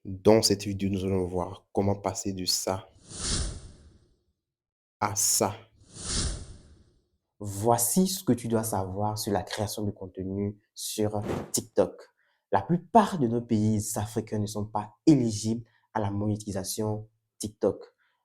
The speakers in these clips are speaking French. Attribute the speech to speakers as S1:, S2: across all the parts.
S1: Dans cette vidéo, nous allons voir comment passer de ça à ça.
S2: Voici ce que tu dois savoir sur la création de contenu sur TikTok. La plupart de nos pays africains ne sont pas éligibles à la monétisation TikTok.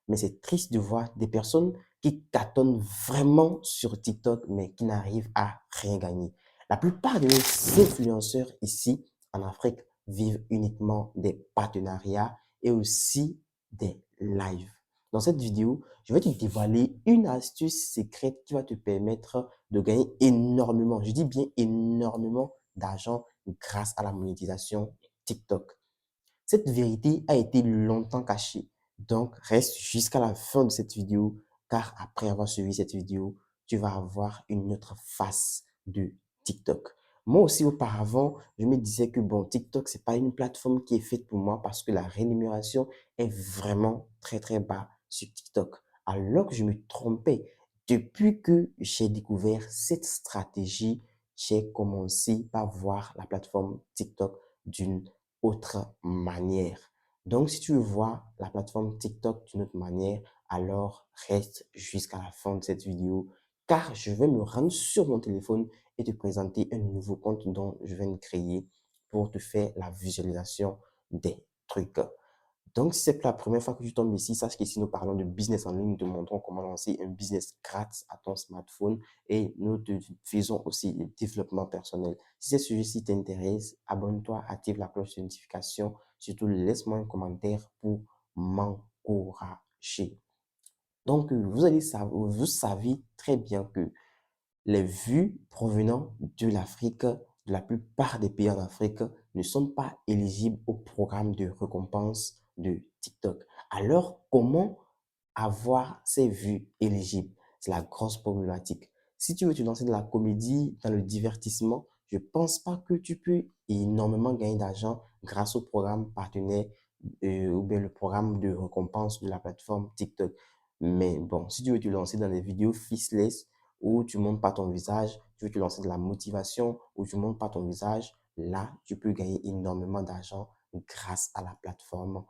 S2: Mais c'est triste de voir des personnes qui cartonnent vraiment sur TikTok, mais qui n'arrivent à rien gagner. La plupart de nos influenceurs ici en Afrique vivent uniquement des partenariats et aussi des lives. Dans cette vidéo, je vais te dévoiler une astuce secrète qui va te permettre de gagner énormément, je dis bien énormément d'argent grâce à la monétisation TikTok. Cette vérité a été longtemps cachée, donc reste jusqu'à la fin de cette vidéo car après avoir suivi cette vidéo, tu vas avoir une autre face de TikTok. Moi aussi, auparavant, je me disais que bon, TikTok, c'est pas une plateforme qui est faite pour moi parce que la rémunération est vraiment très bas sur TikTok. Alors que je me trompais. Depuis que j'ai découvert cette stratégie, j'ai commencé par voir la plateforme TikTok d'une autre manière. Donc, si tu veux voir la plateforme TikTok d'une autre manière, alors reste jusqu'à la fin de cette vidéo car je vais me rendre sur mon téléphone et te présenter un nouveau compte dont je viens de créer pour te faire la visualisation des trucs. Donc, si c'est la première fois que tu tombes ici, sache qu'ici, nous parlons de business en ligne. Nous te montrons comment lancer un business grâce à ton smartphone et nous te faisons aussi le développement personnel. Si ce sujet-ci t'intéresse, abonne-toi, active la cloche de notification. Surtout, laisse-moi un commentaire pour m'encourager. Donc, vous savez très bien que les vues provenant de l'Afrique, de la plupart des pays en Afrique, ne sont pas éligibles au programme de récompense de TikTok. Alors, comment avoir ces vues éligibles? C'est la grosse problématique. Si tu veux te lancer dans la comédie, dans le divertissement, je ne pense pas que tu peux énormément gagner d'argent grâce au programme partenaire ou bien le programme de récompense de la plateforme TikTok. Mais bon, si tu veux te lancer dans des vidéos faceless, où tu montres pas ton visage, tu veux te lancer de la motivation, où tu montres pas ton visage, là, tu peux gagner énormément d'argent grâce à la plateforme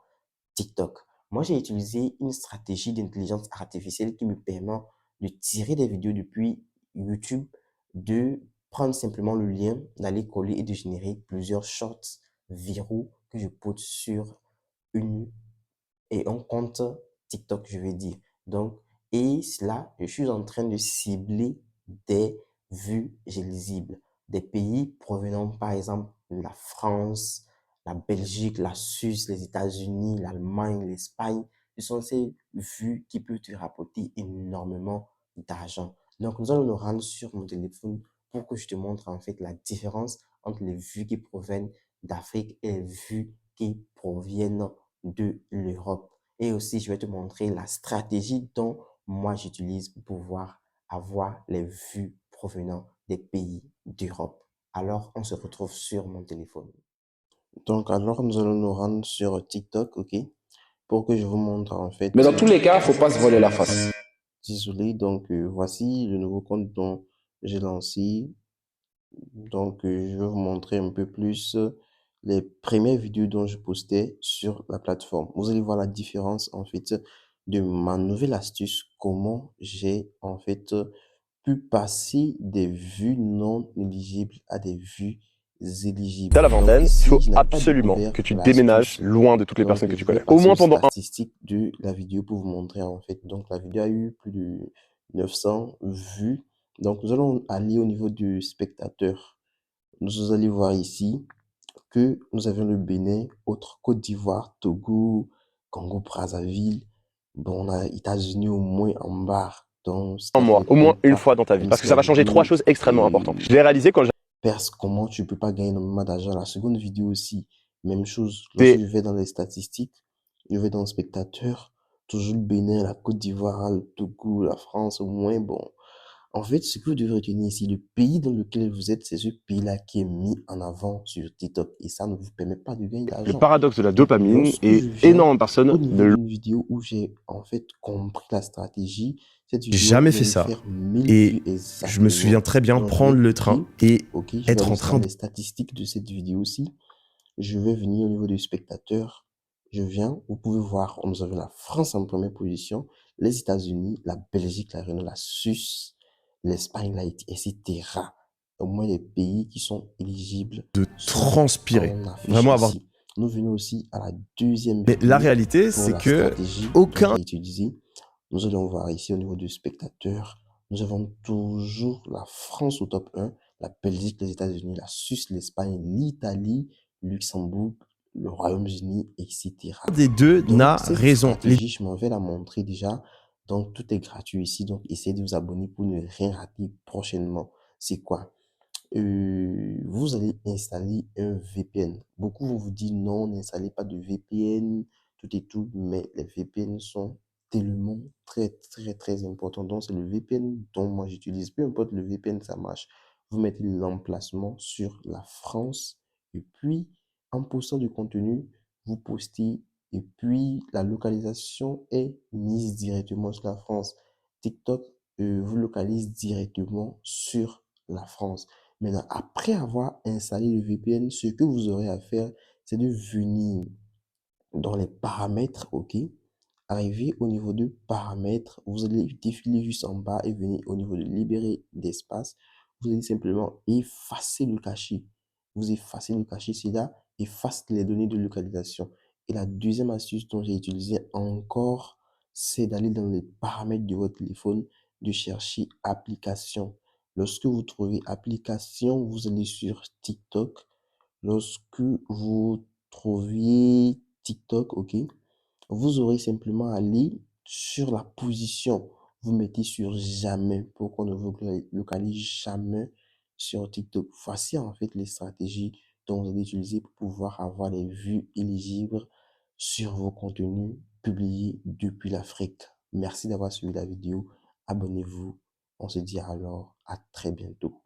S2: TikTok. Moi, j'ai utilisé une stratégie d'intelligence artificielle qui me permet de tirer des vidéos depuis YouTube, de prendre simplement le lien, d'aller coller et de générer plusieurs shorts viraux que je pose sur une et un compte TikTok, je vais dire. Donc, et là, je suis en train de cibler des vues lisibles, des pays provenant par exemple de la France, la Belgique, la Suisse, les États-Unis, l'Allemagne, l'Espagne. Ce sont ces vues qui peuvent te rapporter énormément d'argent. Donc, nous allons nous rendre sur mon téléphone pour que je te montre en fait la différence entre les vues qui proviennent d'Afrique et les vues qui proviennent de l'Europe. Et aussi, je vais te montrer la stratégie dont moi j'utilise pour pouvoir avoir les vues provenant des pays d'Europe. Alors, on se retrouve sur mon téléphone.
S1: Donc, alors, nous allons nous rendre sur TikTok, ok, pour que je vous montre en fait.
S3: Mais dans tous les cas, il ne faut pas se voiler la face.
S1: Désolé, donc voici le nouveau compte dont j'ai lancé. Donc, je vais vous montrer un peu plus les premières vidéos dont je postais sur la plateforme. Vous allez voir la différence en fait de ma nouvelle astuce, comment j'ai en fait pu passer des vues non éligibles à des vues éligibles.
S3: T'as la
S1: Donc
S3: vingtaine, il
S1: ici,
S3: faut
S1: je n'ai pas
S3: absolument
S1: découvert
S3: que tu déménages
S1: l'astuce.
S3: loin de toutes les
S1: Donc
S3: personnes que tu
S1: je vais
S3: connais. Au
S1: passer
S3: moins
S1: aux
S3: pendant un.
S1: statistiques de la vidéo pour vous montrer en fait. Donc la vidéo a eu plus de 900 vues. Donc nous allons aller au niveau du spectateur. Nous allons voir ici que nous avions le Bénin, autre Côte d'Ivoire, Togo, Congo-Brazzaville. Bon, on a États-Unis au moins en barre. Donc,
S3: Un
S1: ça
S3: mois,
S1: fait
S3: au moins
S1: plus
S3: une
S1: pas.
S3: fois dans ta vie.
S1: Même
S3: Parce
S1: si
S3: que ça
S1: la
S3: va changer trois
S1: vidéo
S3: choses extrêmement importantes. Je l'ai réalisé quand
S1: perce, comment tu peux pas gagner énormément d'argent. La seconde vidéo aussi, même chose. Lorsque
S3: j'étais
S1: je vais dans les statistiques, je vais dans le spectateur, toujours le Bénin, la Côte d'Ivoire, le Togo, la France au moins, bon. En fait, ce que vous devez retenir ici, le pays dans lequel vous êtes, c'est ce pays-là qui est mis en avant sur TikTok. Et ça ne vous permet pas de gagner
S3: le
S1: d'argent.
S3: paradoxe de la
S1: Donc,
S3: dopamine
S1: lorsque
S3: et
S1: je viens
S3: énormément de personnes
S1: au niveau
S3: ne
S1: d'une vidéo où j'ai en fait compris la stratégie, cette
S4: J'ai
S1: vidéo
S4: jamais
S1: vient
S4: fait
S1: de
S4: ça.
S1: faire 1000
S4: Et
S1: vues
S4: je me souviens
S1: exactement.
S4: très bien
S1: Donc, je vais
S4: prendre le train
S1: cliquer.
S4: et
S1: Ok, je vais
S4: être
S1: aller
S4: en
S1: dans
S4: train
S1: les statistiques de cette vidéo aussi. Je vais venir au niveau du spectateur. je viens, vous pouvez voir, nous avons la France en première position, les États-Unis, la Belgique, la Renault, la Suisse, l'Espagne, l'Haïti, etc. Au moins les pays qui sont éligibles
S4: de
S1: sont
S4: transpirer,
S1: en affiche
S4: vraiment avoir.
S1: ici. Nous venons aussi à la deuxième
S4: Mais la
S1: vidéo
S4: réalité,
S1: pour
S4: c'est
S1: la
S4: que
S1: stratégie
S4: aucun
S1: que j'ai utilisée. Nous allons voir ici au niveau du spectateur, nous avons toujours la France au top 1, la Belgique, les États-Unis, la Suisse, l'Espagne, l'Italie, Luxembourg, le Royaume-Uni, etc.
S4: des deux n'a
S1: Donc, cette
S4: raison. Les
S1: stratégie, je m'en vais la montrer déjà. Donc, tout est gratuit ici. Donc, essayez de vous abonner pour ne rien rater prochainement. C'est quoi? Vous allez installer un VPN. Beaucoup vont vous dire non, n'installez pas de VPN, tout et tout, mais les VPN sont tellement très importants. Donc, c'est le VPN dont moi j'utilise. Peu importe le VPN, ça marche. Vous mettez l'emplacement sur la France et puis en postant du contenu, vous postez et puis la localisation est mise directement sur la France. TikTok vous localise directement sur la France. Maintenant, après avoir installé le VPN, ce que vous aurez à faire, c'est de venir dans les paramètres, ok? Arriver au niveau de paramètres, vous allez défiler juste en bas et venir au niveau de libérer d'espace. Vous allez simplement effacer le cachet. Vous effacez le cachet, c'est là, efface les données de localisation. Et la deuxième astuce dont j'ai utilisé encore, c'est d'aller dans les paramètres de votre téléphone, de chercher application. Lorsque vous trouvez application, vous allez sur TikTok. Lorsque vous trouviez TikTok, ok, vous aurez simplement à aller sur la position. Vous mettez sur jamais pour qu'on ne vous localise jamais sur TikTok. Voici en fait les stratégies dont vous allez utiliser pour pouvoir avoir les vues éligibles sur vos contenus publiés depuis l'Afrique. Merci d'avoir suivi la vidéo. Abonnez-vous. On se dit alors à très bientôt.